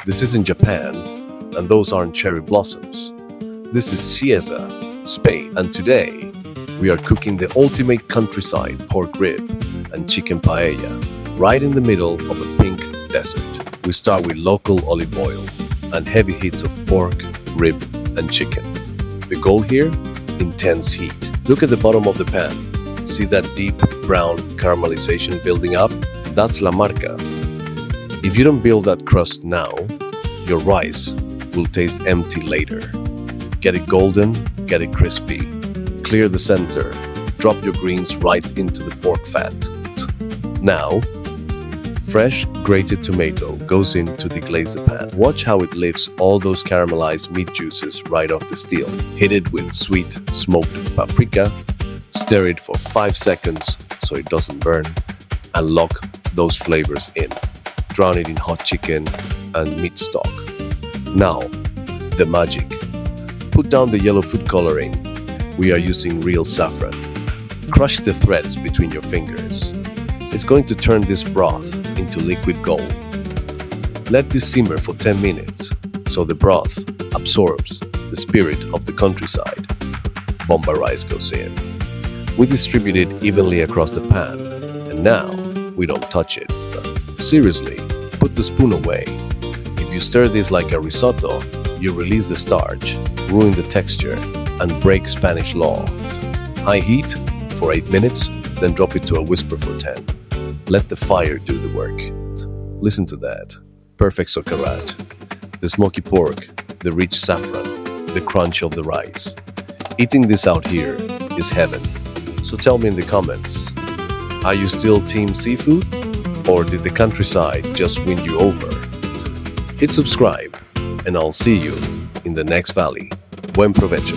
This is in Japan, and those aren't cherry blossoms. This is Cieza, Spain, and today we are cooking the ultimate countryside pork rib and chicken paella right in the middle of a pink desert. We start with local olive oil and heavy heats of pork, rib, and chicken. The goal here? Intense heat. Look at the bottom of the pan. See that deep brown caramelization building up? That's la Marca. If you don't build that crust now, your rice will taste empty later. Get it golden, get it crispy. Clear the center. Drop your greens right into the pork fat. Now, fresh grated tomato goes in to deglaze the pan. Watch how it lifts all those caramelized meat juices right off the steel. Hit it with sweet smoked paprika. Stir it for 5 seconds so it doesn't burn. And lock those flavors in. Drown it in hot chicken and meat stock. Now, the magic. Put down the yellow food coloring. We are using real saffron. Crush the threads between your fingers. It's going to turn this broth into liquid gold. Let this simmer for 10 minutes so the broth absorbs the spirit of the countryside. Bomba rice goes in. We distribute it evenly across the pan, and now we don't touch it. Seriously, put the spoon away. If you stir this like a risotto, you release the starch, ruin the texture, and break Spanish law. High heat for 8 minutes, then drop it to a whisper for 10. Let the fire do the work. Listen to that. Perfect Socarrat. The smoky pork, the rich saffron, the crunch of the rice. Eating this out here is heaven. So tell me in the comments, are you still team seafood? Or did the countryside just win you over? Hit subscribe, and I'll see you in the next valley. Buen provecho.